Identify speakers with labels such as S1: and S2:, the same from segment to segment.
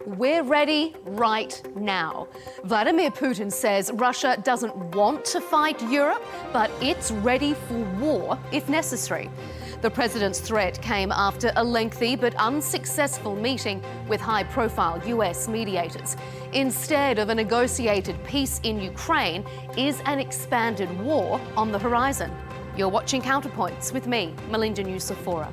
S1: We're ready right now. Vladimir Putin says Russia doesn't want to fight Europe, but it's ready for war if necessary. The president's threat came after a lengthy but unsuccessful meeting with high-profile US mediators. Instead of a negotiated peace in Ukraine, is an expanded war on the horizon? You're watching Counterpoints with me, Melinda Nusafora.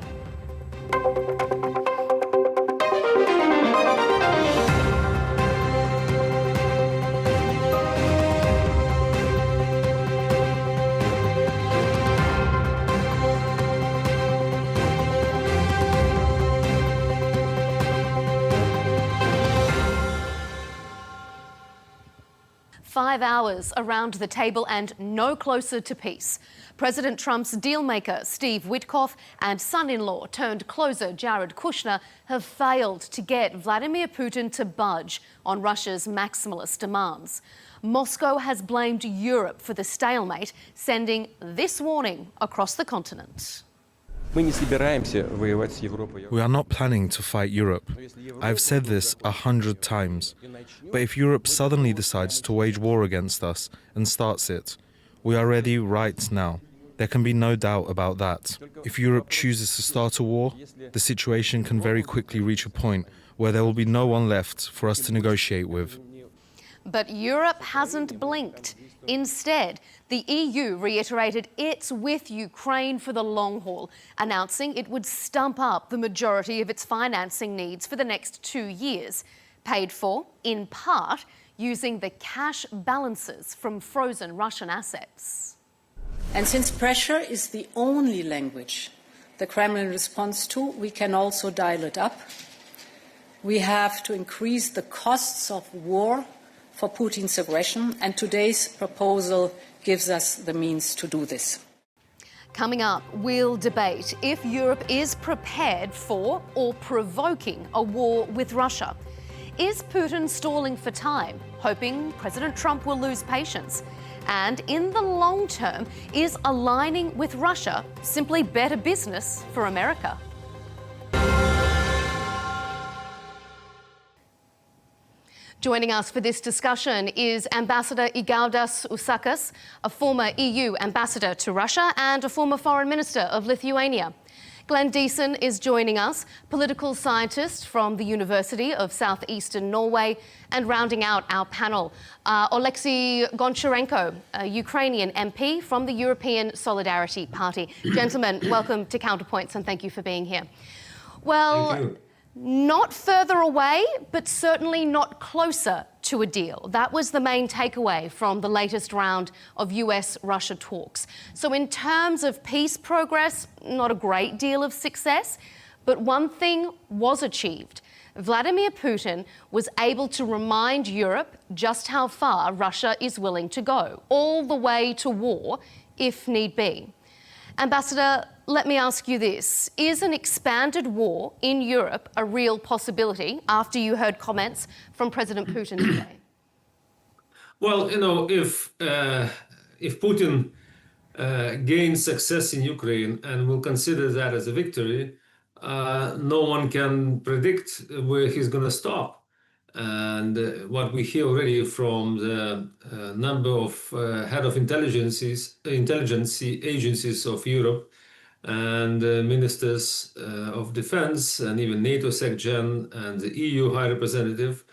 S1: 5 hours around the table and no closer to peace. President Trump's dealmaker, Steve Witkoff, and son-in-law turned closer, Jared Kushner, have failed to get Vladimir Putin to budge on Russia's maximalist demands. Moscow has blamed Europe for the stalemate, sending this warning across the continent.
S2: We
S3: are not planning to fight Europe. I've said this 100 times. But if Europe suddenly decides to wage war against us and starts it, we are ready right now. There can be no doubt about that. If Europe chooses to start a war, the situation can very quickly reach a point where there will be no one left for us to negotiate with.
S1: But Europe hasn't blinked. Instead, the EU reiterated it's with Ukraine for the long haul, announcing it would stump up the majority of its financing needs for the next 2 years, paid for, in part, using the cash balances from frozen Russian assets.
S4: And since pressure is the only language the Kremlin responds to, we can also dial it up. We have to increase the costs of war for Putin's aggression, and today's proposal gives us the means to do this.
S1: Coming up, we'll debate if Europe is prepared for or provoking a war with Russia. Is Putin stalling for time, hoping President Trump will lose patience? And in the long term, is aligning with Russia simply better business for America? Joining us for this discussion is Ambassador Igaudas Usakas, a former EU ambassador to Russia and a former foreign minister of Lithuania. Glenn Deason is joining us, political scientist from the University of Southeastern Norway, and rounding out our panel, Oleksiy Goncharenko, a Ukrainian MP from the European Solidarity Party. Gentlemen, welcome to Counterpoints and thank you for being here. Well, thank you. Not further away, but certainly not closer to a deal. That was the main takeaway from the latest round of US-Russia talks. So in terms of peace progress, not a great deal of success, but one thing was achieved. Vladimir Putin was able to remind Europe just how far Russia is willing to go, all the way to war, if need be. Ambassador, let me ask you this. Is an expanded war in Europe a real possibility after you heard comments from President Putin today?
S5: Well, you know, if Putin gains success in Ukraine and will consider that as a victory, no one can predict where he's going to stop. And what we hear already from the number of head of intelligence agencies of Europe and ministers of defense and even NATO SecGen and the EU High Representative,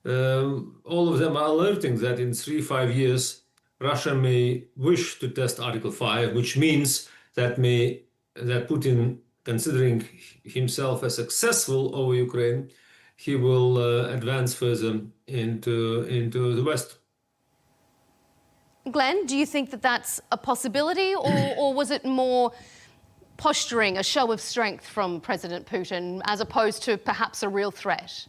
S5: all of them are alerting that in 3-5 years, Russia may wish to test Article 5, which means that Putin, considering himself as successful over Ukraine, he will advance further into the West.
S1: Glenn, do you think that that's a possibility, or was it more posturing, a show of strength from President Putin, as opposed to perhaps a real threat?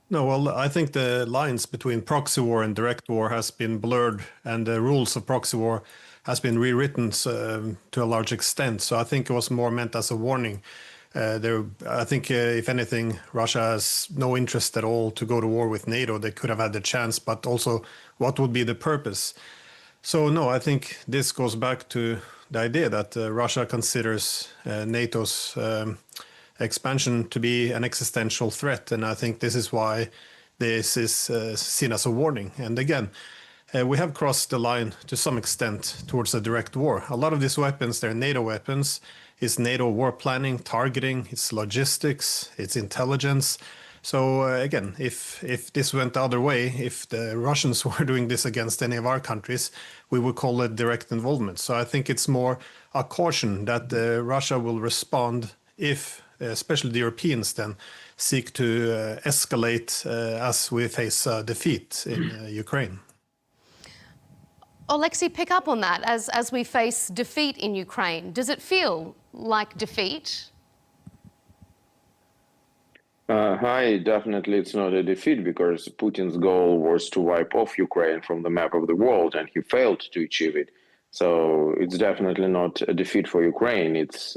S6: No, well, I think the lines between proxy war and direct war has been blurred, and the rules of proxy war has been rewritten to a large extent. So I think it was more meant as a warning. I think, if anything, Russia has no interest at all to go to war with NATO. They could have had the chance, but also what would be the purpose? So, no, I think this goes back to the idea that Russia considers NATO's expansion to be an existential threat. And I think this is why this is seen as a warning. And again, we have crossed the line to some extent towards a direct war. A lot of these weapons, they're NATO weapons. It's NATO war planning, targeting, it's logistics, it's intelligence. So again, if this went the other way, if the Russians were doing this against any of our countries, we would call it direct involvement. So I think it's more a caution that Russia will respond if, especially the Europeans then, seek to escalate as we face defeat in Ukraine.
S1: Alexei, pick up on that as we face defeat in Ukraine. Does it feel like defeat?
S2: Hi, definitely it's not a defeat because Putin's goal was to wipe off Ukraine from the map of the world and he failed to achieve it. So it's definitely not a defeat for Ukraine. It's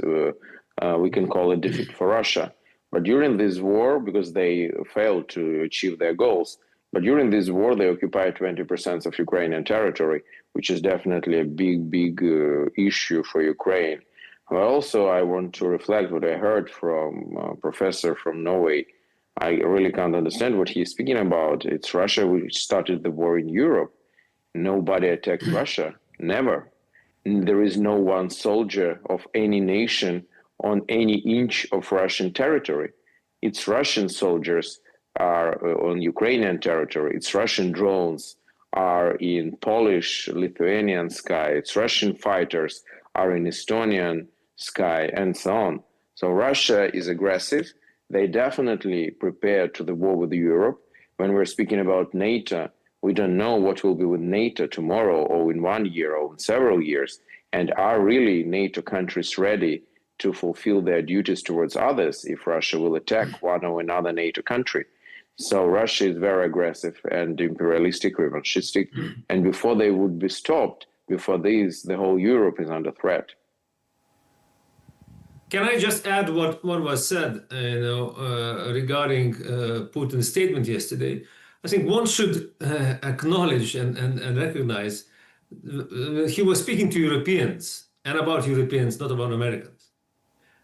S2: we can call it defeat for Russia. But during this war, because they failed to achieve their goals, but during this war they occupied 20% of Ukrainian territory, which is definitely a big issue for Ukraine. But also, I want to reflect what I heard from a professor from Norway. I really can't understand what he's speaking about. It's Russia which started the war in Europe. Nobody attacked Russia, never. There is no one soldier of any nation on any inch of Russian territory. It's Russian soldiers are on Ukrainian territory. It's Russian drones are in Polish, Lithuanian sky. It's Russian fighters are in Estonian sky, and so on. So Russia is aggressive. They definitely prepared to the war with Europe. When we're speaking about NATO, we don't know what will be with NATO tomorrow or in 1 year or in several years. And are really NATO countries ready to fulfill their duties towards others if Russia will attack one or another NATO country? So Russia is very aggressive and imperialistic, revanchistic. And before they would be stopped, before this, the whole Europe is under threat.
S5: Can I just add what was said, regarding Putin's statement yesterday? I think one should acknowledge and recognize he was speaking to Europeans and about Europeans, not about Americans.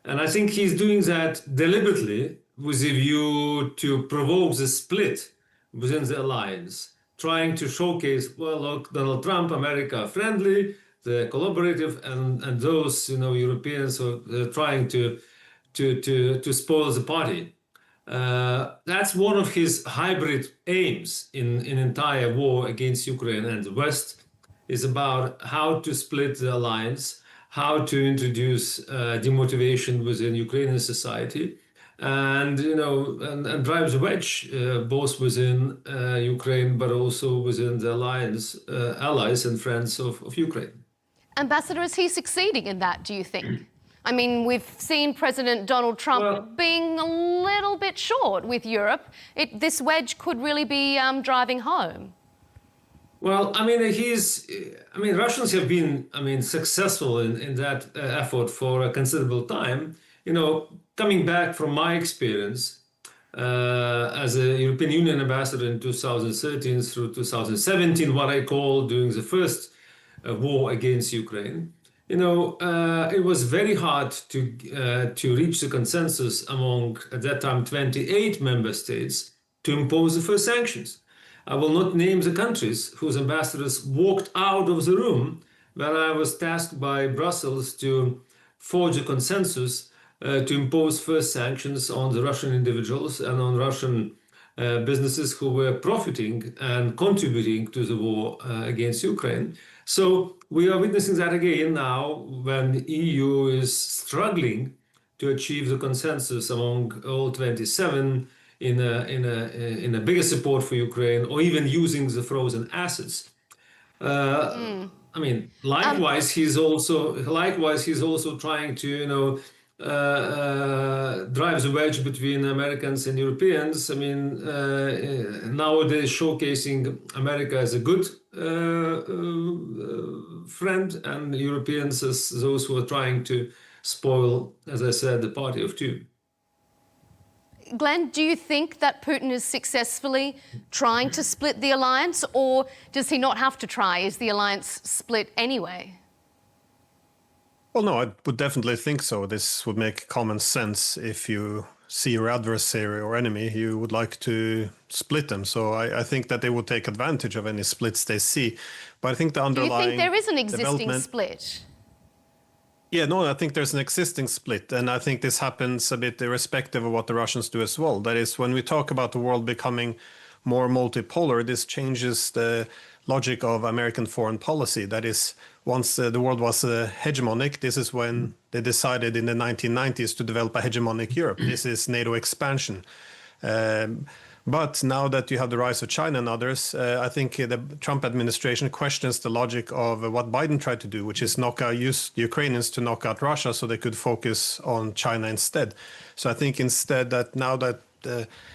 S5: And I think he's doing that deliberately with a view to provoke the split within the alliance, trying to showcase, well, look, Donald Trump, America friendly, the collaborative, and those Europeans who are trying to spoil the party. That's one of his hybrid aims in entire war against Ukraine and the West, is about how to split the alliance, how to introduce demotivation within Ukrainian society, and drives a wedge both within Ukraine but also within the alliance, allies and friends of Ukraine.
S1: Ambassador, is he succeeding in that, do you think? I mean, we've seen President Donald Trump being a little bit short with Europe. This wedge could really be driving home.
S5: Well, I mean, Russians have been, successful in that effort for a considerable time. Coming back from my experience as a European Union ambassador in 2013 through 2017, what I call during the first war against Ukraine, it was very hard to reach the consensus among, at that time, 28 member states to impose the first sanctions. I will not name the countries whose ambassadors walked out of the room when I was tasked by Brussels to forge a consensus to impose first sanctions on the Russian individuals and on Russian businesses who were profiting and contributing to the war against Ukraine. So we are witnessing that again now when the EU is struggling to achieve the consensus among all 27 in a bigger support for Ukraine, or even using the frozen assets. I mean, likewise, he's also trying to drive the wedge between Americans and Europeans. I mean, nowadays showcasing America as a good friend and Europeans as those who are trying to spoil, as I said, the party of two.
S1: Glenn, do you think that Putin is successfully trying to split the alliance, or does he not have to try? Is the alliance split anyway?
S6: Well, no, I would definitely think so. This would make common sense. If you see your adversary or enemy, you would like to split them. So I think that they would take advantage of any splits they see. But I think the
S1: Do you
S6: underlying
S1: think there is an existing
S6: development.
S1: split?
S6: Yeah, no, I think there's an existing split, and I think this happens a bit irrespective of what the Russians do as well. That is, when we talk about the world becoming more multipolar, this changes the logic of American foreign policy. That is, once the world was hegemonic, this is when they decided in the 1990s to develop a hegemonic Europe. This is NATO expansion. But now that you have the rise of China and others, I think the Trump administration questions the logic of what Biden tried to do, which is use the Ukrainians to knock out Russia so they could focus on China instead. So I think instead that now that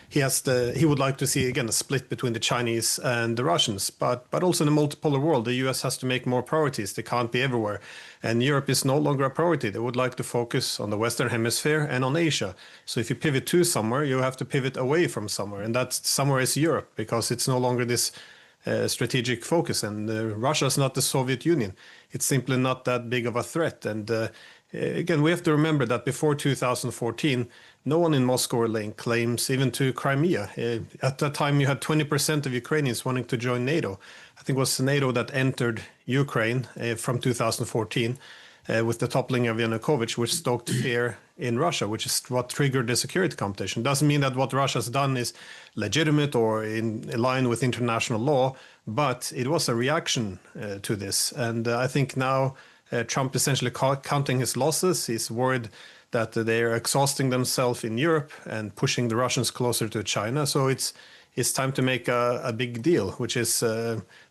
S6: he would like to see again a split between the Chinese and the Russians, but also in a multipolar world, the US has to make more priorities. They can't be everywhere, and Europe is no longer a priority. They would like to focus on the Western Hemisphere and on Asia. So if you pivot to somewhere, you have to pivot away from somewhere, and that somewhere is Europe, because it's no longer this strategic focus. And Russia is not the Soviet Union. It's simply not that big of a threat. And again, we have to remember that before 2014, no one in Moscow or laying claims even to Crimea. At that time, you had 20% of Ukrainians wanting to join NATO. I think it was NATO that entered Ukraine from 2014 with the toppling of Yanukovych, which stoked fear in Russia, which is what triggered the security competition. Doesn't mean that what Russia has done is legitimate or in line with international law, but it was a reaction to this. And I think now Trump essentially counting his losses. He's worried that they are exhausting themselves in Europe and pushing the Russians closer to China. So it's time to make a big deal, which is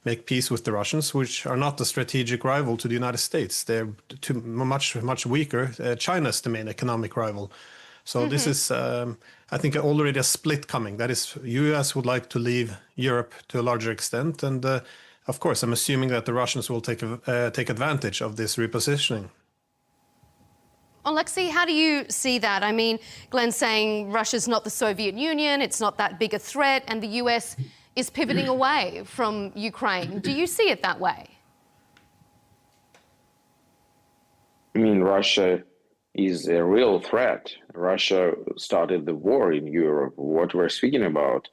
S6: make peace with the Russians, which are not a strategic rival to the United States. They're much weaker. China's the main economic rival. So this is, I think, already a split coming. That is, US would like to leave Europe to a larger extent. And of course, I'm assuming that the Russians will take advantage of this repositioning.
S1: Alexei, how do you see that? I mean, Glenn's saying Russia's not the Soviet Union, it's not that big a threat, and the US is pivoting away from Ukraine. Do you see it that way?
S2: I mean, Russia is a real threat. Russia started the war in Europe, what we're speaking about.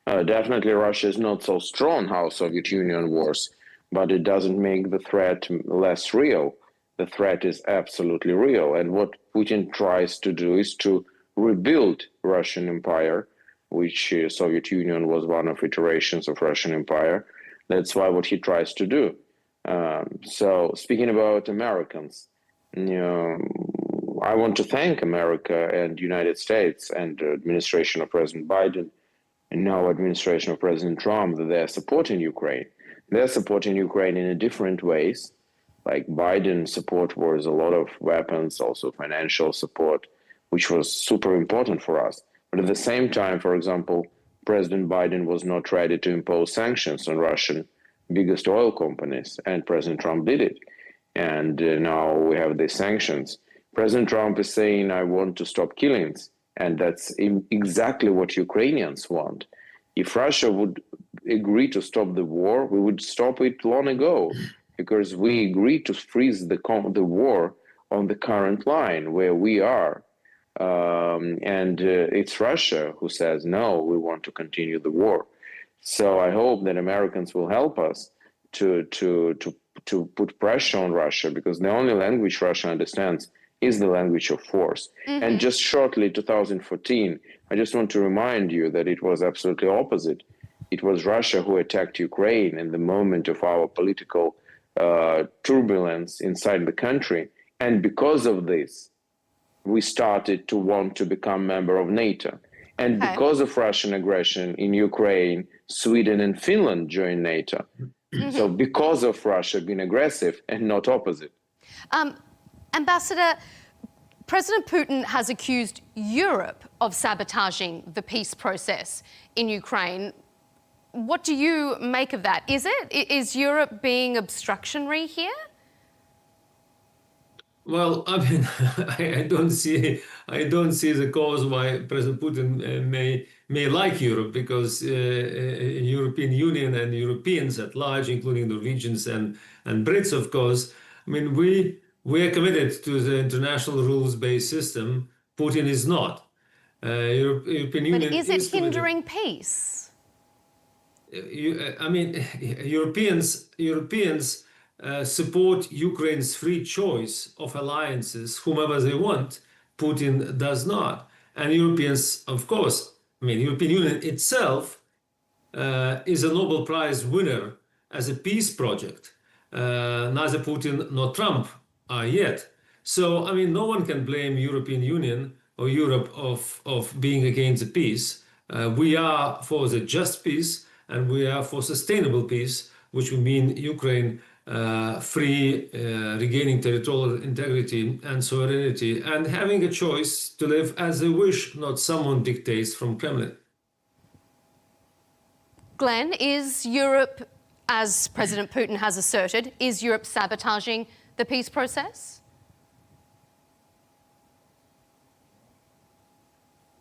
S2: Definitely Russia is not so strong how Soviet Union was, but it doesn't make the threat less real. The threat is absolutely real. And what Putin tries to do is to rebuild Russian empire, which Soviet Union was one of iterations of Russian empire. That's why what he tries to do. So speaking about Americans, I want to thank America and United States and the administration of President Biden and now administration of President Trump that they're supporting Ukraine. They're supporting Ukraine in different ways. Like Biden support was a lot of weapons, also financial support, which was super important for us. But at the same time, for example, President Biden was not ready to impose sanctions on Russian biggest oil companies, and President Trump did it. And now we have these sanctions. President Trump is saying, I want to stop killings. And that's exactly what Ukrainians want. If Russia would agree to stop the war, we would stop it long ago, because we agreed to freeze the war on the current line where we are. And it's Russia who says, no, we want to continue the war. So I hope that Americans will help us to put pressure on Russia, because the only language Russia understands is the language of force. Mm-hmm. And just shortly, 2014, I just want to remind you that it was absolutely opposite. It was Russia who attacked Ukraine in the moment of our political turbulence inside the country. And because of this, we started to want to become member of NATO. And because of Russian aggression in Ukraine, Sweden and Finland joined NATO. Mm-hmm. So because of Russia being aggressive and not opposite.
S1: Ambassador, President Putin has accused Europe of sabotaging the peace process in Ukraine. What do you make of that? Is Europe being obstructionary here?
S5: Well, I mean, I don't see the cause why President Putin may like Europe, because European Union and Europeans at large, including Norwegians and Brits, of course, I mean, We are committed to the international rules-based system. Putin is not. European Union
S1: But is it
S5: committed.
S1: hindering peace?
S5: I mean, Europeans support Ukraine's free choice of alliances, whomever they want. Putin does not. And Europeans, of course, I mean, European Union itself is a Nobel Prize winner as a peace project. Neither Putin nor Trump are yet. So, I mean, no one can blame European Union or Europe of being against the peace. We are for the just peace, and we are for sustainable peace, which would mean Ukraine free, regaining territorial integrity and sovereignty, and having a choice to live as they wish, not someone dictates from Kremlin.
S1: Glenn, is Europe, as President Putin has asserted, is Europe sabotaging the peace process?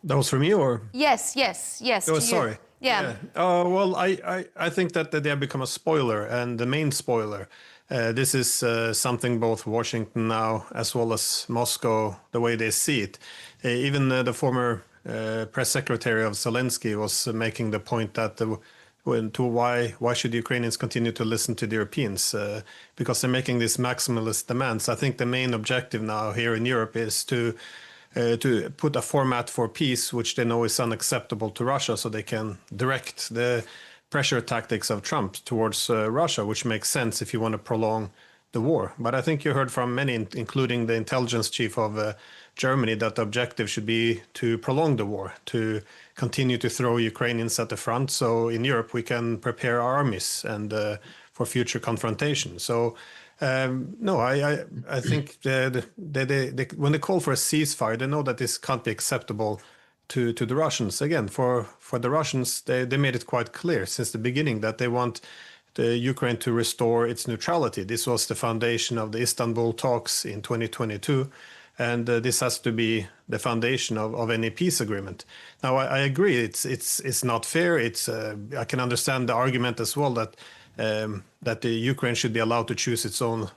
S6: That was from you, or?
S1: Yes.
S6: Oh, sorry.
S1: Yeah.
S6: Well, I think that they have become a spoiler, and the main spoiler. This is something both Washington now as well as Moscow, the way they see it. Even the former press secretary of Zelensky was making the point that why should the Ukrainians continue to listen to the Europeans? Because they're making these maximalist demands. I think the main objective now here in Europe is to put a format for peace, which they know is unacceptable to Russia, so they can direct the pressure tactics of Trump towards Russia, which makes sense if you want to prolong the war. But I think you heard from many, including the intelligence chief of Germany, that the objective should be to prolong the war, to continue to throw Ukrainians at the front. So in Europe, we can prepare our armies and for future confrontation. So no, I think when they call for a ceasefire, they know that this can't be acceptable to the Russians. Again, for the Russians, they made it quite clear since the beginning that they want the Ukraine to restore its neutrality. This was the foundation of the Istanbul talks in 2022, and this has to be the foundation of any peace agreement. Now, I agree, it's not fair. I can understand the argument as well that the Ukraine should be allowed to choose its own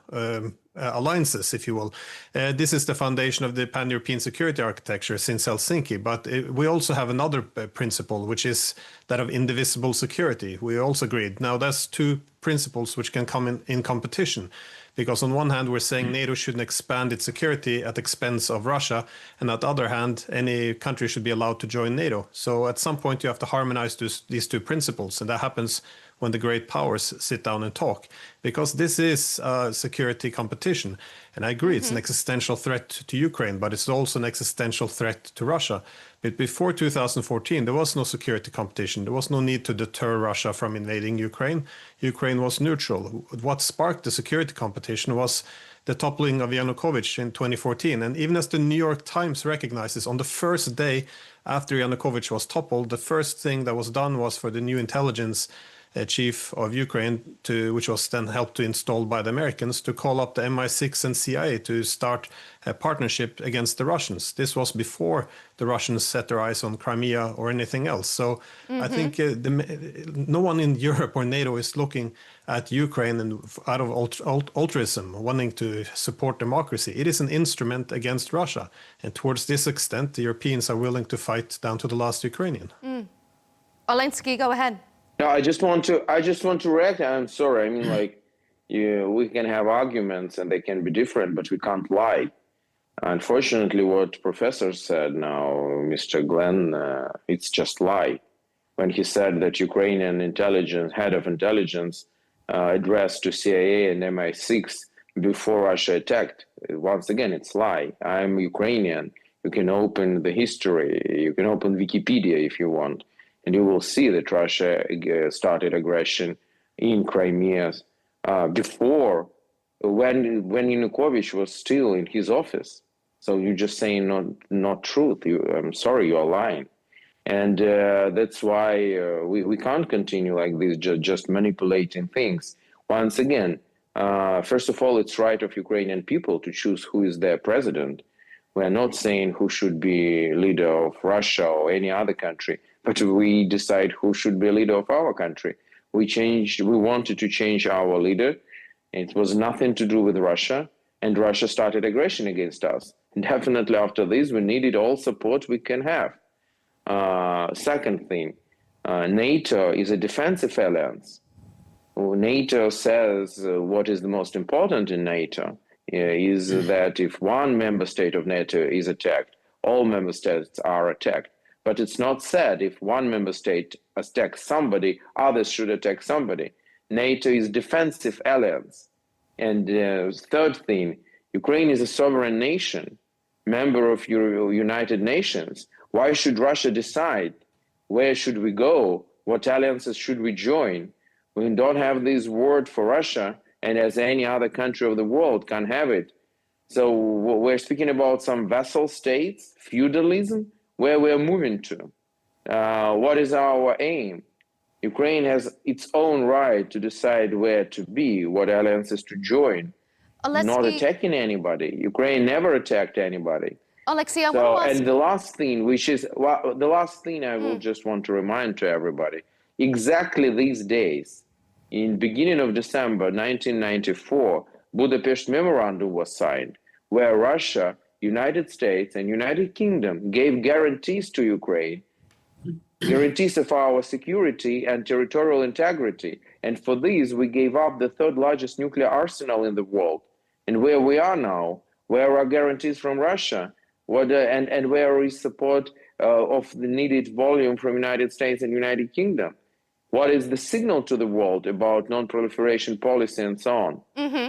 S6: alliances, if you will. This is the foundation of the pan-European security architecture since Helsinki, but we also have another principle, which is that of indivisible security. We also agreed. Now, that's two principles which can come in competition, because on one hand, we're saying NATO shouldn't expand its security at the expense of Russia, and on the other hand, any country should be allowed to join NATO. So at some point, you have to harmonize these two principles, and that happens when the great powers sit down and talk, because this is a security competition. And I agree, it's an existential threat to Ukraine, but it's also an existential threat to Russia. But before 2014, there was no security competition. There was no need to deter Russia from invading Ukraine. Ukraine was neutral. What sparked the security competition was the toppling of Yanukovych in 2014. And even as the New York Times recognizes, on the first day after Yanukovych was toppled, the first thing that was done was for the new intelligence chief of Ukraine, which was then helped to install by the Americans, to call up the MI6 and CIA to start a partnership against the Russians. This was before the Russians set their eyes on Crimea or anything else. So I think no one in Europe or NATO is looking at Ukraine and out of altruism, wanting to support democracy. It is an instrument against Russia. And towards this extent, the Europeans are willing to fight down to the last Ukrainian.
S1: Olensky, go ahead.
S2: No, I just want to react. I'm sorry. I mean, like, we can have arguments and they can be different, but we can't lie. Unfortunately, what Professor said now, Mr. Glenn, it's just lie. When he said that Ukrainian head of intelligence addressed to CIA and MI6 before Russia attacked, once again, it's lie. I'm Ukrainian. You can open the history. You can open Wikipedia if you want. And you will see that Russia started aggression in Crimea before, when Yanukovych was still in his office. So you're just saying not truth. I'm sorry, you're lying. And that's why we can't continue like this, just manipulating things. Once again, first of all, it's right of Ukrainian people to choose who is their president. We're not saying who should be leader of Russia or any other country, but we decide who should be leader of our country. We wanted to change our leader. It was nothing to do with Russia. and Russia started aggression against us. Definitely after this, we needed all support we can have. Second thing, NATO is a defensive alliance. NATO says what is the most important in NATO is that if one member state of NATO is attacked, all member states are attacked. But it's not said if one member state attacks somebody, others should attack somebody. NATO is defensive alliance. And third thing, Ukraine is a sovereign nation, member of United Nations. Why should Russia decide where should we go? What alliances should we join? We don't have this word for Russia, and as any other country of the world can't have it. So we're speaking about some vassal states, feudalism, where we're moving to. What is our aim? Ukraine has its own right to decide where to be, what alliances to join. Not attacking anybody. Ukraine never attacked anybody.
S1: Alexei, I want to ask...
S2: And the last thing, which is the last thing I will just want to remind to everybody, exactly these days, in beginning of December 1994, Budapest Memorandum was signed, where Russia, United States, and United Kingdom gave guarantees to Ukraine, guarantees of our security and territorial integrity. And for these, we gave up the third largest nuclear arsenal in the world. And where we are now, where are guarantees from Russia? And where is support of the needed volume from United States and United Kingdom? What is the signal to the world about non-proliferation policy and so on?
S1: Mm-hmm.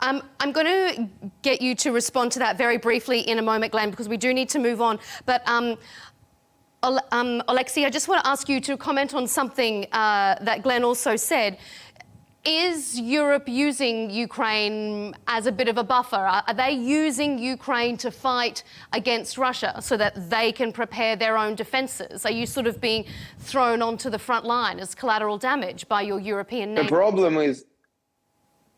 S1: I'm going to get you to respond to that very briefly in a moment, Glenn, because we do need to move on. But Alexei, I just want to ask you to comment on something that Glenn also said. Is Europe using Ukraine as a bit of a buffer? Are they using Ukraine to fight against Russia so that they can prepare their own defences? Are you sort of being thrown onto the front line as collateral damage by your European neighbours?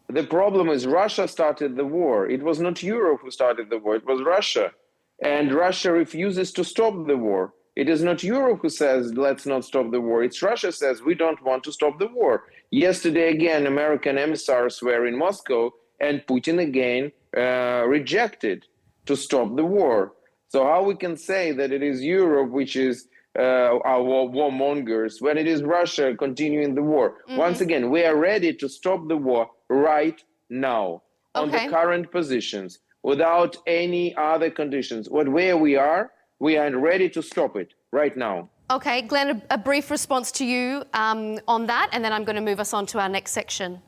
S2: The problem is Russia started the war. It was not Europe who started the war, it was Russia. And Russia refuses to stop the war. It is not Europe who says, let's not stop the war. It's Russia says, we don't want to stop the war. Yesterday, again, American emissaries were in Moscow, and Putin again rejected to stop the war. So how we can say that it is Europe which is our warmongers when it is Russia continuing the war? Mm-hmm. Once again, we are ready to stop the war right now on the current positions without any other conditions. Where we are ready to stop it right now.
S1: Okay, Glenn, a brief response to you on that, and then I'm going to move us on to our next section.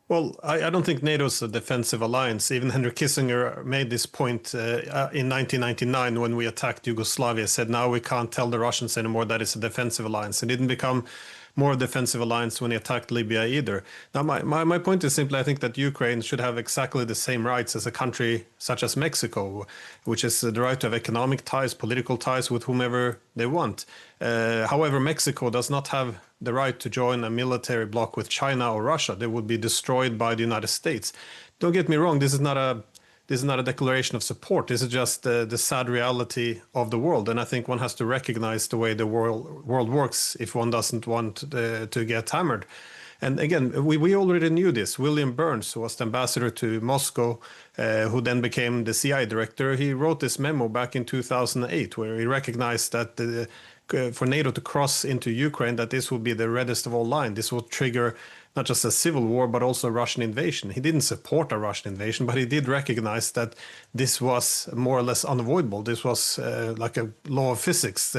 S6: Well, I don't think NATO is a defensive alliance. Even Henry Kissinger made this point in 1999 when we attacked Yugoslavia, said now we can't tell the Russians anymore that it's a defensive alliance. It didn't become more defensive alliance when he attacked Libya either. Now, my point is simply I think that Ukraine should have exactly the same rights as a country such as Mexico, which is the right to have economic ties, political ties with whomever they want. However, Mexico does not have the right to join a military bloc with China or Russia. They would be destroyed by the United States. Don't get me wrong, this is not a declaration of support. This is just the sad reality of the world. And I think one has to recognize the way the world works if one doesn't want to get hammered. And again, we already knew this. William Burns, who was the ambassador to Moscow, who then became the CIA director, he wrote this memo back in 2008 where he recognized that for NATO to cross into Ukraine, that this will be the reddest of all lines. This will trigger not just a civil war, but also a Russian invasion. He didn't support a Russian invasion, but he did recognize that this was more or less unavoidable. This was like a law of physics.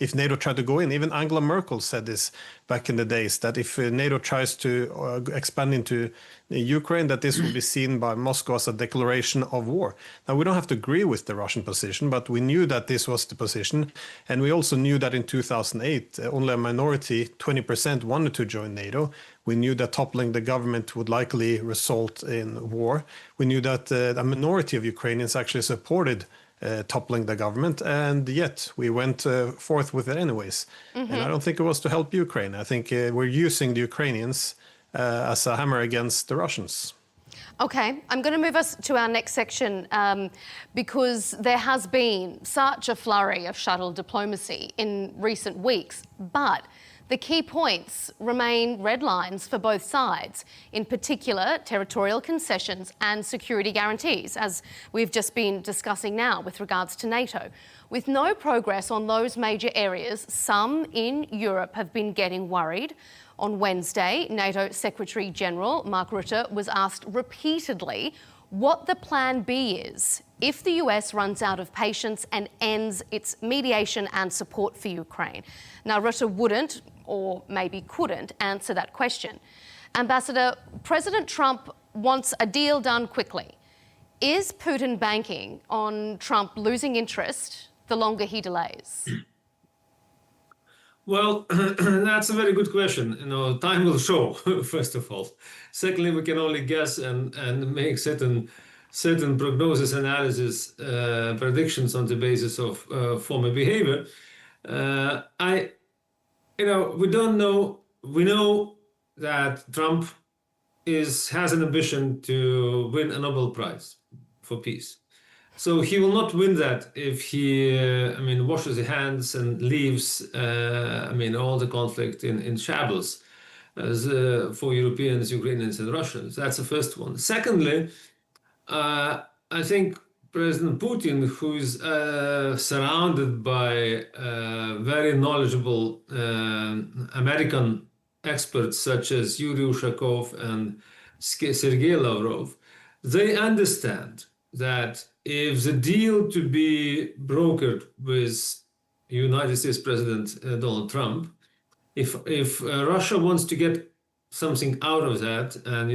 S6: If NATO tried to go in, even Angela Merkel said this back in the days, that if NATO tries to expand into Ukraine, that this will be seen by Moscow as a declaration of war. Now, we don't have to agree with the Russian position, but we knew that this was the position. And we also knew that in 2008, only a minority, 20%, wanted to join NATO. We knew that toppling the government would likely result in war. We knew that a minority of Ukrainians actually supported toppling the government, and yet we went forth with it anyways. Mm-hmm. And I don't think it was to help Ukraine. I think we're using the Ukrainians as a hammer against the Russians.
S1: Okay, I'm going to move us to our next section because there has been such a flurry of shuttle diplomacy in recent weeks, but The key points remain red lines for both sides, in particular territorial concessions and security guarantees, as we've just been discussing now with regards to NATO. With no progress on those major areas, some in Europe have been getting worried. On Wednesday, NATO Secretary General Mark Rutte was asked repeatedly what the plan B is if the US runs out of patience and ends its mediation and support for Ukraine. Now, Rutte wouldn't, or maybe couldn't, answer that question. Ambassador, President Trump wants a deal done quickly. Is Putin banking on Trump losing interest the longer he delays?
S5: Well, that's a very good question. Time will show, first of all. Secondly, we can only guess and make certain prognosis analysis predictions on the basis of former behavior. We don't know. We know that Trump has an ambition to win a Nobel Prize for peace. So he will not win that if he, washes his hands and leaves, all the conflict in shambles for Europeans, Ukrainians, and Russians. That's the first one. Secondly, I think President Putin, who's surrounded by very knowledgeable American experts such as Yuri Ushakov and Sergei Lavrov, they understand that if the deal to be brokered with United States President Donald Trump, if Russia wants to get something out of that, and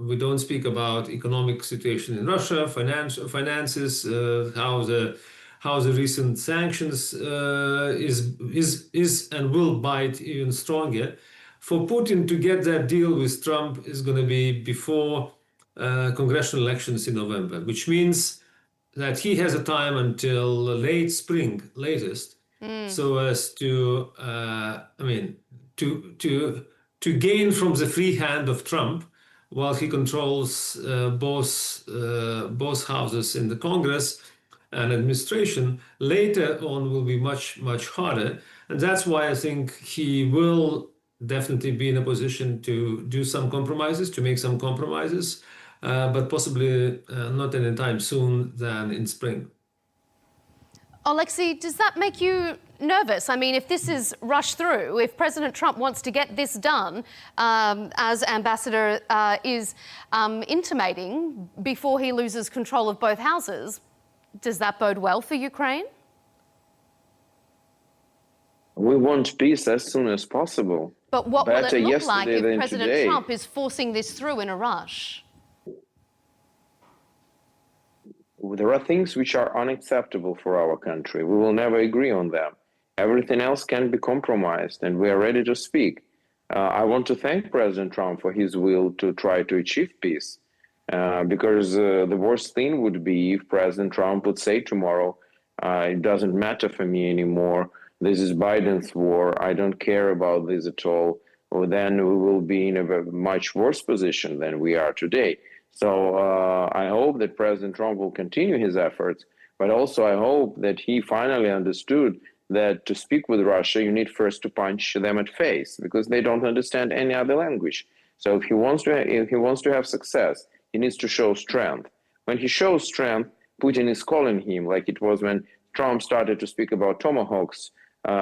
S5: we don't speak about economic situation in Russia, finances, how the recent sanctions is and will bite even stronger. For Putin to get that deal with Trump is going to be before congressional elections in November, which means that he has a time until late spring, latest, so as to gain from the free hand of Trump while he controls both houses in the Congress and administration. Later on will be much, much harder. And that's why I think he will definitely be in a position to do some compromises, to make some compromises, but possibly not any time soon than in spring.
S1: Alexei, does that make you nervous? I mean, if this is rushed through, if President Trump wants to get this done, as Ambassador is intimating, before he loses control of both houses, does that bode well for Ukraine?
S2: We want peace as soon as possible.
S1: But what will it look like if
S2: than
S1: President
S2: today.
S1: Trump is forcing this through in a rush?
S2: There are things which are unacceptable for our country. We will never agree on them. Everything else can be compromised, and we are ready to speak. I want to thank President Trump for his will to try to achieve peace, because the worst thing would be if President Trump would say tomorrow, it doesn't matter for me anymore, this is Biden's war, I don't care about this at all. Well, then we will be in a much worse position than we are today. So I hope that President Trump will continue his efforts, but also I hope that he finally understood that to speak with Russia, you need first to punch them at face, because they don't understand any other language. So if he wants to have success, he needs to show strength. When he shows strength, Putin is calling him, like it was when Trump started to speak about Tomahawks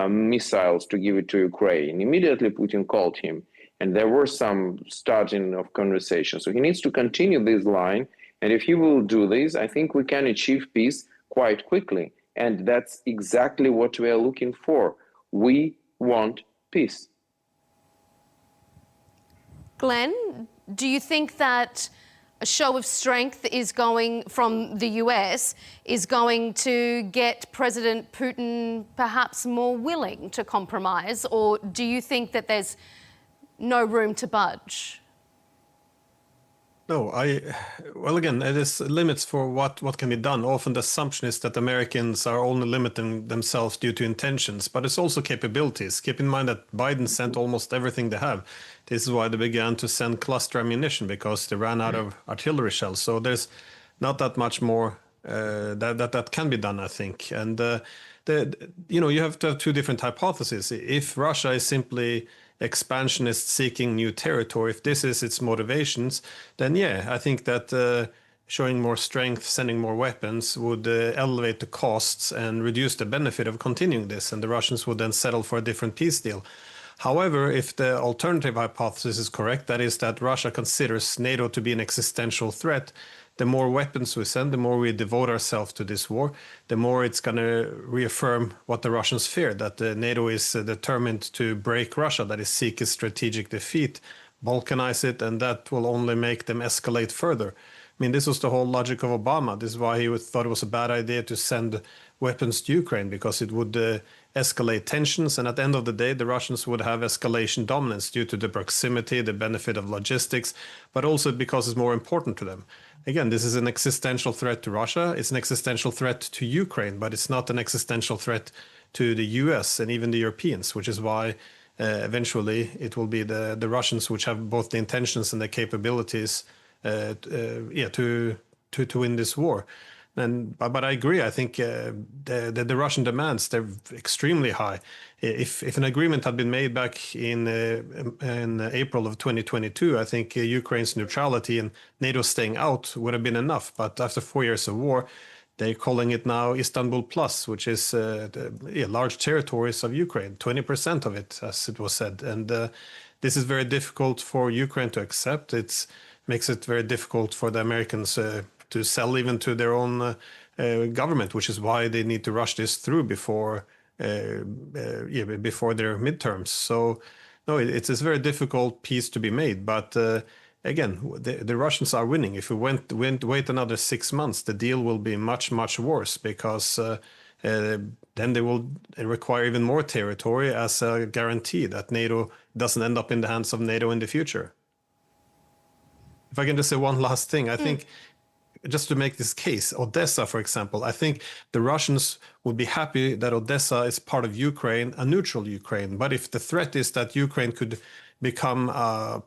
S2: missiles to give it to Ukraine. Immediately Putin called him, and there were some starting of conversation. So he needs to continue this line, and if he will do this, I think we can achieve peace quite quickly. And that's exactly what we are looking for. We want peace.
S1: Glenn, do you think that a show of strength is going from the US is going to get President Putin perhaps more willing to compromise, or do you think that there's no room to budge?
S6: No, well, again, it is limits for what can be done. Often the assumption is that Americans are only limiting themselves due to intentions, but it's also capabilities. Keep in mind that Biden sent almost everything they have. This is why they began to send cluster ammunition, because they ran out of artillery shells. So there's not that much more that can be done, I think. And the you have to have two different hypotheses. If Russia is simply expansionist seeking new territory, if this is its motivations, then yeah, I think that showing more strength, sending more weapons would elevate the costs and reduce the benefit of continuing this, and the Russians would then settle for a different peace deal. However, if the alternative hypothesis is correct, that is that Russia considers NATO to be an existential threat, the more weapons we send, the more we devote ourselves to this war, the more it's going to reaffirm what the Russians fear, that NATO is determined to break Russia, that is, seek a strategic defeat, balkanize it, and that will only make them escalate further. I mean, this was the whole logic of Obama. This is why he thought it was a bad idea to send weapons to Ukraine, because it would escalate tensions. And at the end of the day, the Russians would have escalation dominance due to the proximity, the benefit of logistics, but also because it's more important to them. Again, this is an existential threat to Russia. It's an existential threat to Ukraine, but it's not an existential threat to the US and even the Europeans, which is why eventually it will be the Russians which have both the intentions and the capabilities to win this war. But I agree. I think the Russian demands, they're extremely high. If an agreement had been made back in April of 2022, I think Ukraine's neutrality and NATO staying out would have been enough. But after 4 years of war, they're calling it now Istanbul Plus, which is large territories of Ukraine, 20% of it, as it was said. And this is very difficult for Ukraine to accept. It makes it very difficult for the Americans to sell even to their own government, which is why they need to rush this through before their midterms. So, no, it's a very difficult piece to be made. But again, the Russians are winning. If we wait another 6 months, the deal will be much, much worse, because then they will require even more territory as a guarantee that NATO doesn't end up in the hands of NATO in the future. If I can just say one last thing, I think, just to make this case, Odessa, for example, I think the Russians would be happy that Odessa is part of Ukraine, a neutral Ukraine. But if the threat is that Ukraine could become a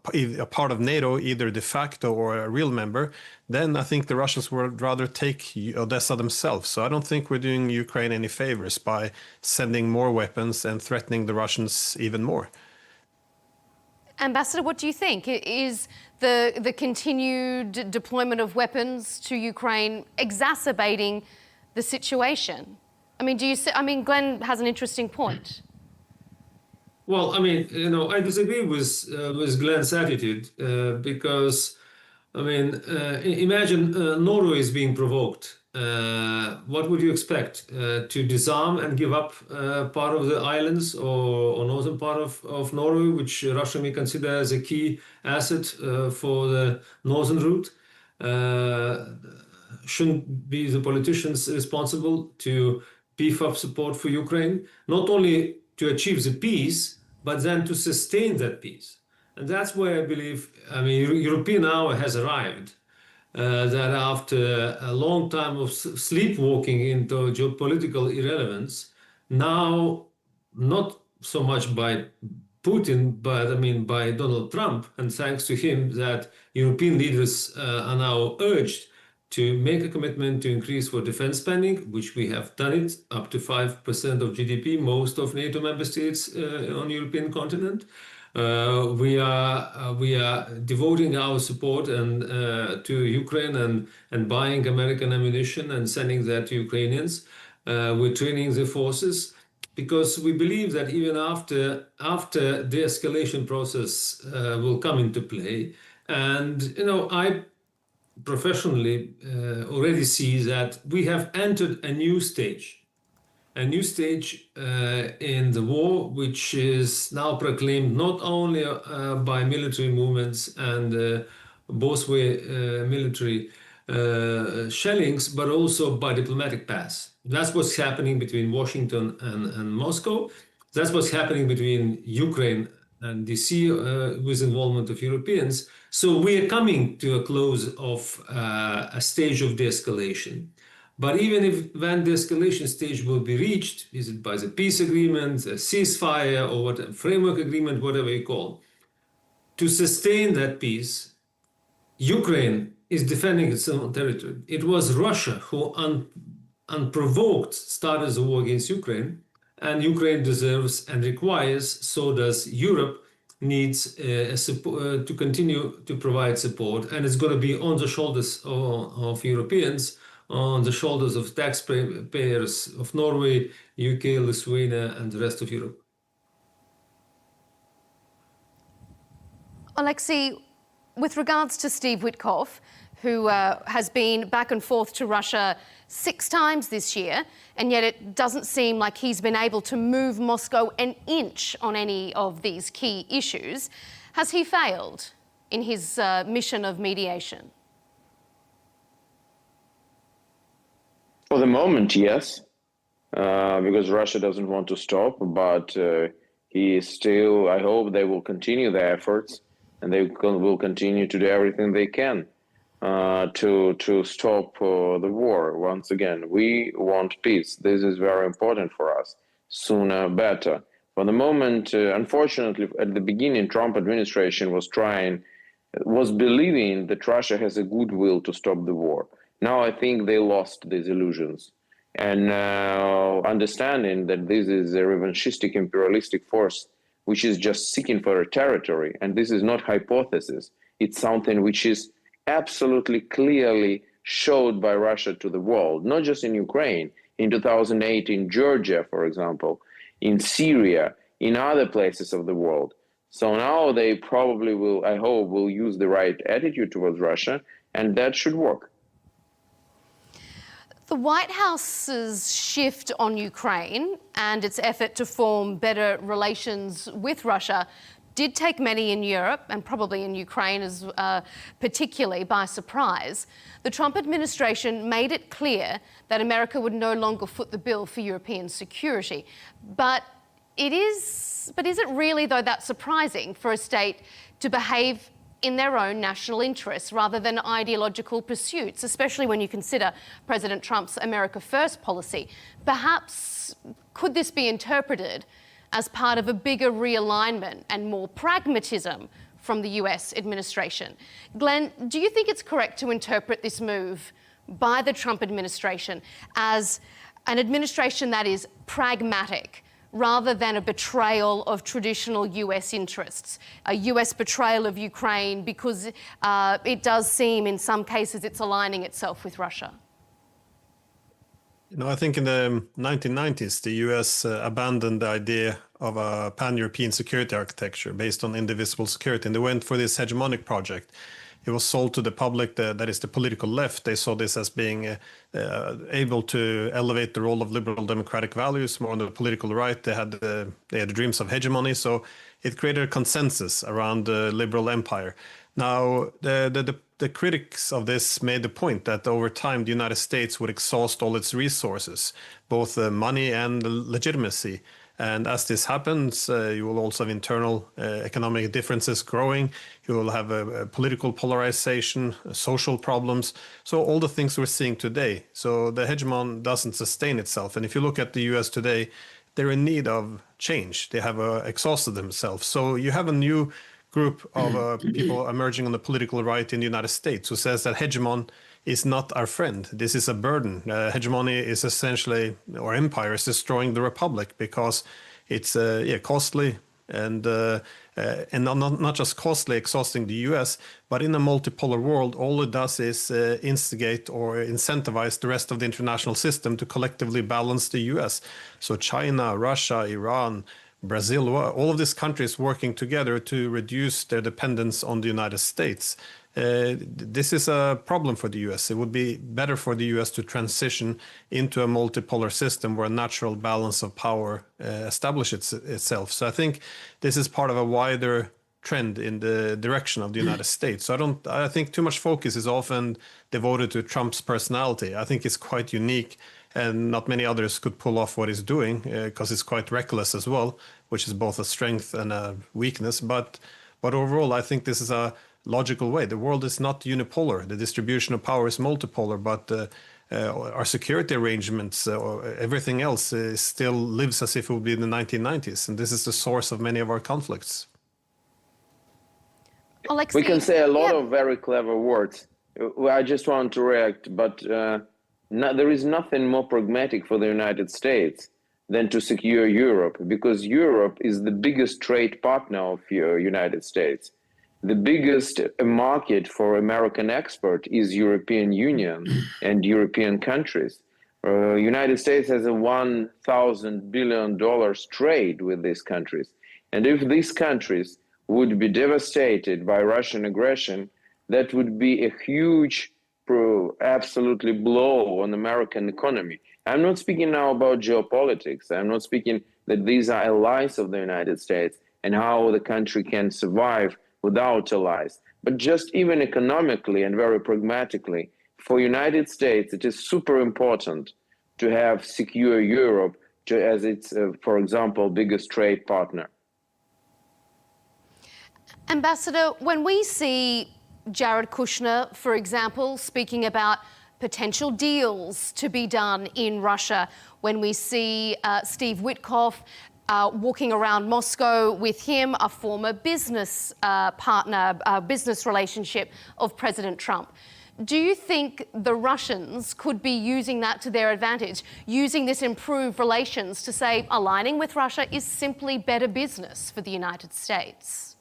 S6: part of NATO, either de facto or a real member, then I think the Russians would rather take Odessa themselves. So I don't think we're doing Ukraine any favors by sending more weapons and threatening the Russians even more.
S1: Ambassador, what do you think? Is the continued deployment of weapons to Ukraine exacerbating the situation? I mean, Glenn has an interesting point.
S5: Well, I mean, I disagree with Glenn's attitude because, I mean, imagine Norway is being provoked. What would you expect? To disarm and give up part of the islands or northern part of Norway, which Russia may consider as a key asset for the northern route? Shouldn't be the politicians responsible to beef up support for Ukraine, not only to achieve the peace, but then to sustain that peace? And that's where I believe, European hour has arrived. That after a long time of sleepwalking into geopolitical irrelevance, now not so much by Putin, but by Donald Trump, and thanks to him, that European leaders are now urged to make a commitment to increase for defense spending, which we have done it up to 5% of GDP, most of NATO member states on the European continent. We are devoting our support to Ukraine and buying American ammunition and sending that to Ukrainians. We're training the forces because we believe that even after the escalation process will come into play. And I professionally already see that we have entered a new stage in the war, which is now proclaimed not only by military movements and both-way military shellings, but also by diplomatic paths. That's what's happening between Washington and Moscow. That's what's happening between Ukraine and DC with involvement of Europeans. So we are coming to a close of a stage of de-escalation. But even when the escalation stage will be reached, is it by the peace agreement, a ceasefire, or what framework agreement, whatever you call, to sustain that peace, Ukraine is defending its own territory. It was Russia who unprovoked started the war against Ukraine, and Ukraine deserves and requires, so does Europe, needs to continue to provide support, and it's going to be on the shoulders of Europeans, on the shoulders of taxpayers of Norway, UK, Lithuania, and the rest of Europe.
S1: Alexei, with regards to Steve Witkoff, who has been back and forth to Russia 6 times this year, and yet it doesn't seem like he's been able to move Moscow an inch on any of these key issues. Has he failed in his mission of mediation?
S2: For the moment, yes, because Russia doesn't want to stop, but he is still, I hope they will continue their efforts, and they will continue to do everything they can to stop the war. Once again, we want peace. This is very important for us. Sooner, better. For the moment, unfortunately, at the beginning, Trump administration was believing that Russia has a goodwill to stop the war. Now I think they lost these illusions. And understanding that this is a revanchistic imperialistic force which is just seeking for a territory, and this is not hypothesis, it's something which is absolutely clearly showed by Russia to the world, not just in Ukraine, in 2008 in Georgia, for example, in Syria, in other places of the world. So now they probably will, I hope, will use the right attitude towards Russia, and that should work.
S1: The White House's shift on Ukraine and its effort to form better relations with Russia did take many in Europe, and probably in Ukraine as particularly, by surprise. The Trump administration made it clear that America would no longer foot the bill for European security. But is it really, though, that surprising for a state to behave in their own national interests rather than ideological pursuits, especially when you consider President Trump's America First policy? Perhaps could this be interpreted as part of a bigger realignment and more pragmatism from the US administration? Glenn, do you think it's correct to interpret this move by the Trump administration as an administration that is pragmatic rather than a betrayal of traditional US interests, a US betrayal of Ukraine because it does seem in some cases it's aligning itself with Russia?
S6: You know, I think in the 1990s, the US abandoned the idea of a pan-European security architecture based on indivisible security, and they went for this hegemonic project. It was sold to the public, that is the political left. They saw this as being able to elevate the role of liberal democratic values. More on the political right, they had dreams of hegemony. So it created a consensus around the liberal empire. Now, the critics of this made the point that over time, the United States would exhaust all its resources, both money and legitimacy. And as this happens, you will also have internal economic differences growing. You will have a political polarization, social problems. So all the things we're seeing today. So the hegemon doesn't sustain itself. And if you look at the US today, they're in need of change. They have exhausted themselves. So you have a new group of people emerging on the political right in the United States who says that hegemon is not our friend. This is a burden. Hegemony is essentially, or empire is destroying the republic because it's costly and not just costly, exhausting the US, but in a multipolar world, all it does is instigate or incentivize the rest of the international system to collectively balance the US. So China, Russia, Iran, Brazil, all of these countries working together to reduce their dependence on the United States. This is a problem for the US. It would be better for the US to transition into a multipolar system where a natural balance of power establishes itself. So I think this is part of a wider trend in the direction of the United States. So I think too much focus is often devoted to Trump's personality. I think it's quite unique, and not many others could pull off what he's doing because it's quite reckless as well, which is both a strength and a weakness. But overall, I think this is a logical way. The world is not unipolar. The distribution of power is multipolar, but our security arrangements or everything else still lives as if it would be in the 1990s. And this is the source of many of our conflicts.
S2: We can say a lot of very clever words. I just want to react, but there is nothing more pragmatic for the United States than to secure Europe, because Europe is the biggest trade partner of the United States. The biggest market for American export is European Union and European countries. United States has a $1,000 billion trade with these countries. And if these countries would be devastated by Russian aggression, that would be a huge, absolutely blow on American economy. I'm not speaking now about geopolitics. I'm not speaking that these are allies of the United States and how the country can survive without allies. But just even economically and very pragmatically, for United States, it is super important to have secure Europe as its, for example, biggest trade partner.
S1: Ambassador, when we see Jared Kushner, for example, speaking about potential deals to be done in Russia, when we see Steve Witkoff walking around Moscow with him, a former business partner, business relationship of President Trump. Do you think the Russians could be using that to their advantage, using this improved relations to say aligning with Russia is simply better business for the United States?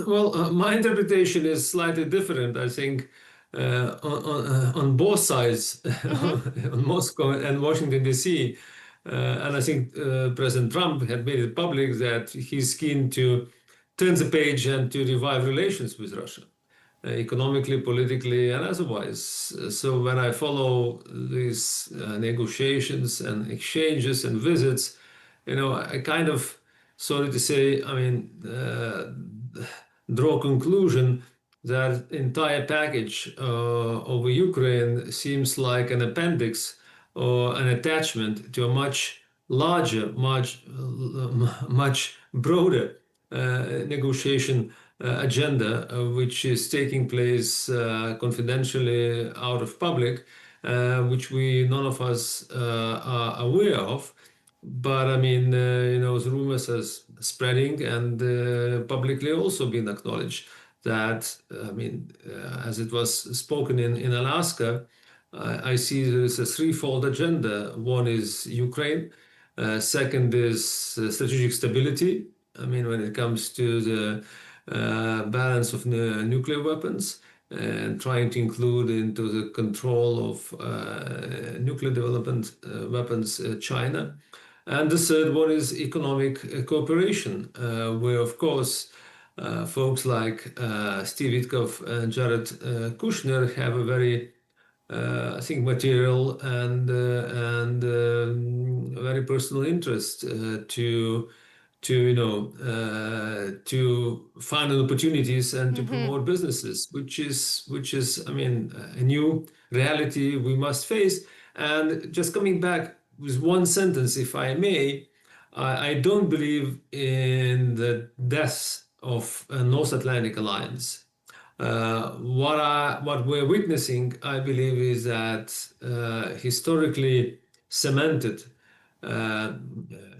S5: Well, my interpretation is slightly different. I think on both sides, on Moscow and Washington, D.C., and I think President Trump had made it public that he's keen to turn the page and to revive relations with Russia, economically, politically, and otherwise. So when I follow these negotiations and exchanges and visits, I kind of, sorry to say, draw conclusion that entire package over Ukraine seems like an appendix or an attachment to a much larger, much broader negotiation agenda, which is taking place confidentially out of public, which none of us are aware of. But the rumors are spreading and publicly also been acknowledged that, as it was spoken in Alaska, I see there is a threefold agenda. One is Ukraine. Second is strategic stability. When it comes to the balance of nuclear weapons and trying to include into the control of nuclear development weapons China. And the third one is economic cooperation, where, of course, folks like Steve Witkoff and Jared Kushner have a very, I think, material and very personal interest to find opportunities and to promote businesses, which is a new reality we must face. And just coming back with one sentence, if I may, I don't believe in the death of a North Atlantic alliance. What we're witnessing, I believe, is that historically cemented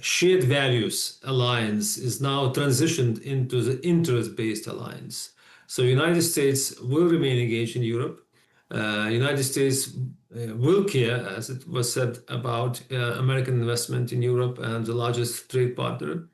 S5: shared values alliance is now transitioned into the interest-based alliance. So United States will remain engaged in Europe. United States will care, as it was said, about American investment in Europe and the largest trade partner,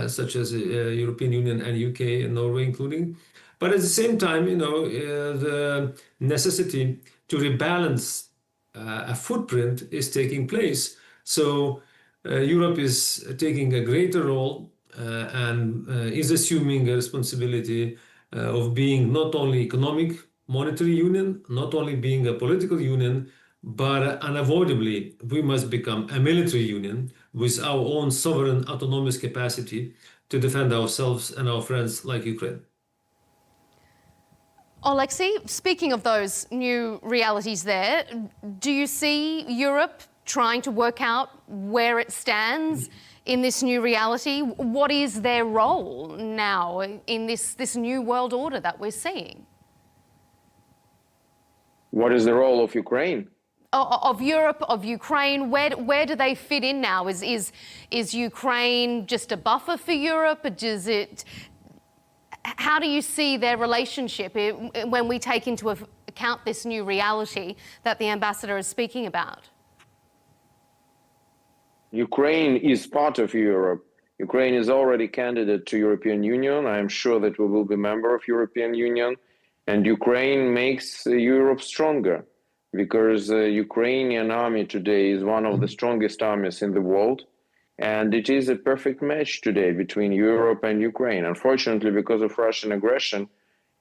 S5: such as European Union and UK and Norway including. But at the same time, the necessity to rebalance a footprint is taking place. So Europe is taking a greater role and is assuming a responsibility of being not only economic, monetary union, not only being a political union, but unavoidably we must become a military union with our own sovereign autonomous capacity to defend ourselves and our friends like Ukraine.
S1: Alexei, speaking of those new realities there, do you see Europe trying to work out where it stands in this new reality? What is their role now in this new world order that we're seeing?
S2: What is the role of Ukraine?
S1: Of Europe, of Ukraine, where do they fit in now? Is Ukraine just a buffer for Europe? How do you see their relationship when we take into account this new reality that the ambassador is speaking about?
S2: Ukraine is part of Europe. Ukraine is already candidate to European Union. I am sure that we will be member of European Union, and Ukraine makes Europe stronger because the Ukrainian army today is one of the strongest armies in the world, and it is a perfect match today between Europe and Ukraine. Unfortunately, because of Russian aggression,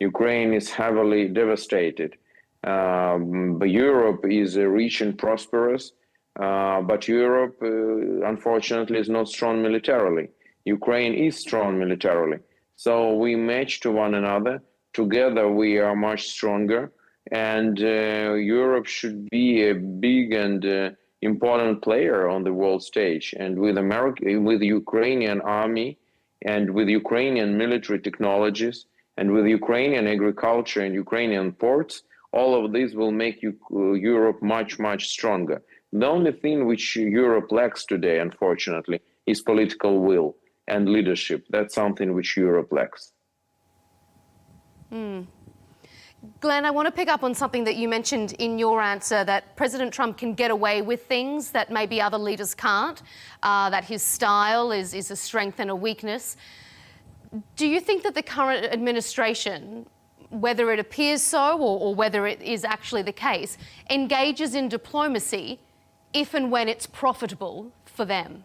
S2: Ukraine is heavily devastated. But Europe is rich and prosperous. But Europe, unfortunately, is not strong militarily. Ukraine is strong militarily. So we match to one another. Together, we are much stronger. And Europe should be a big and important player on the world stage. And with the Ukrainian army, and with Ukrainian military technologies, and with Ukrainian agriculture and Ukrainian ports, all of this will make Europe much, much stronger. The only thing which Europe lacks today, unfortunately, is political will and leadership. That's something which Europe lacks.
S1: Glenn, I want to pick up on something that you mentioned in your answer, that President Trump can get away with things that maybe other leaders can't, that his style is a strength and a weakness. Do you think that the current administration, whether it appears so or whether it is actually the case, engages in diplomacy if and when it's profitable for them?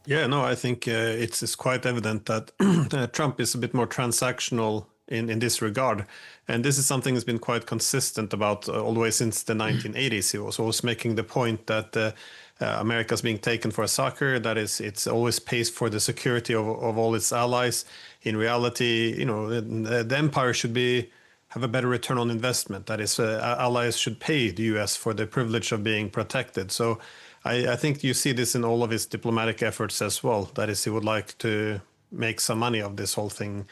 S6: Yeah, no, I think it's quite evident that Trump is a bit more transactional in this regard. And this is something that's been quite consistent about all the way since the 1980s. He was always making the point that America's being taken for a sucker, that it's always pays for the security of all its allies. In reality, the empire should have a better return on investment. That is, allies should pay the US for the privilege of being protected. So I think you see this in all of his diplomatic efforts as well. That is, he would like to make some money of this whole thing,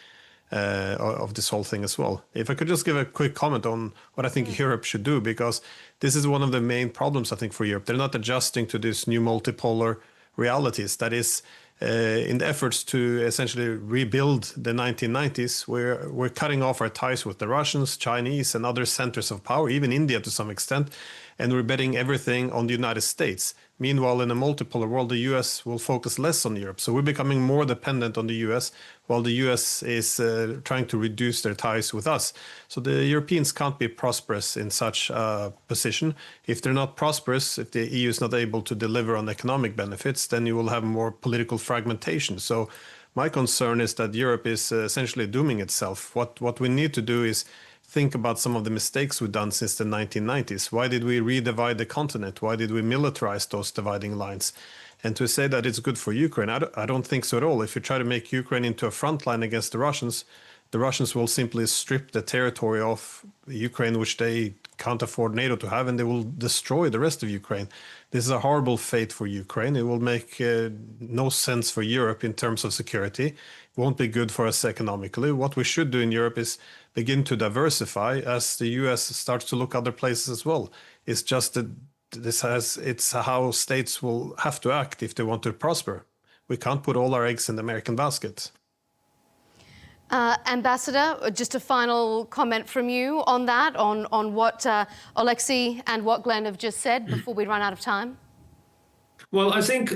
S6: as well. If I could just give a quick comment on what I think Europe should do, because this is one of the main problems, I think, for Europe. They're not adjusting to this new multipolar realities. That is, in the efforts to essentially rebuild the 1990s, we're cutting off our ties with the Russians, Chinese, and other centers of power, even India to some extent, and we're betting everything on the United States. Meanwhile, in a multipolar world, the US will focus less on Europe. So we're becoming more dependent on the US, while the US is trying to reduce their ties with us. So the Europeans can't be prosperous in such a position. If they're not prosperous, if the EU is not able to deliver on economic benefits, then you will have more political fragmentation. So my concern is that Europe is essentially dooming itself. What we need to do is think about some of the mistakes we've done since the 1990s. Why did we redivide the continent? Why did we militarize those dividing lines? And to say that it's good for Ukraine, I don't think so at all. If you try to make Ukraine into a front line against the Russians will simply strip the territory of Ukraine, which they can't afford NATO to have, and they will destroy the rest of Ukraine. This is a horrible fate for Ukraine. It will make no sense for Europe in terms of security. It won't be good for us economically. What we should do in Europe is begin to diversify as the US starts to look other places as well. It's just that it's how states will have to act if they want to prosper. We can't put all our eggs in the American basket.
S1: Ambassador, just a final comment from you on that, on what Alexei and what Glenn have just said before we run out of time.
S5: Well, I think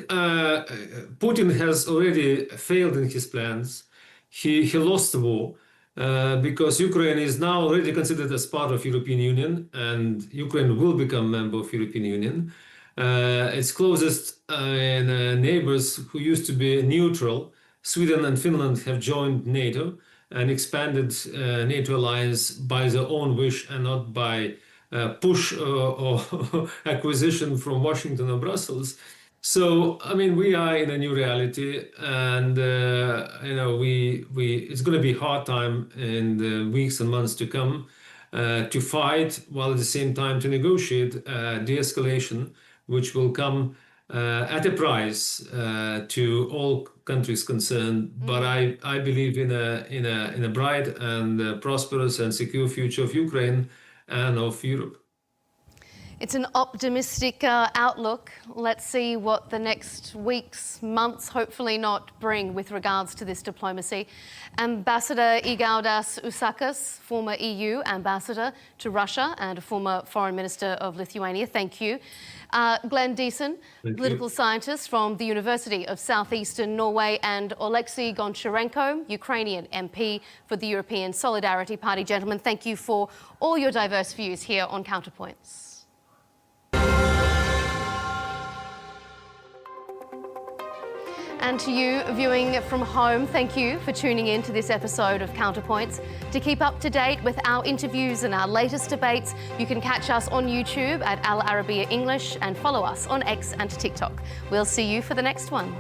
S5: Putin has already failed in his plans. He lost the war because Ukraine is now already considered as part of European Union, and Ukraine will become member of European Union. Its closest neighbors who used to be neutral, Sweden and Finland, have joined NATO and expanded NATO alliance by their own wish and not by push or acquisition from Washington or Brussels. So, I mean, we are in a new reality, and it's going to be a hard time in the weeks and months to come to fight, while at the same time to negotiate de-escalation, which will come at a price to all countries concerned. But I believe in a bright and prosperous and secure future of Ukraine and of Europe.
S1: It's an optimistic outlook. Let's see what the next weeks, months, hopefully not, bring with regards to this diplomacy. Ambassador Igaudas Usakas, former EU ambassador to Russia and a former foreign minister of Lithuania, thank you. Glenn Deason, political scientist from the University of Southeastern Norway, and Oleksiy Goncharenko, Ukrainian MP for the European Solidarity Party. Gentlemen, thank you for all your diverse views here on Counterpoints. And to you viewing from home, thank you for tuning in to this episode of Counterpoints. To keep up to date with our interviews and our latest debates, you can catch us on YouTube at Al Arabiya English and follow us on X and TikTok. We'll see you for the next one.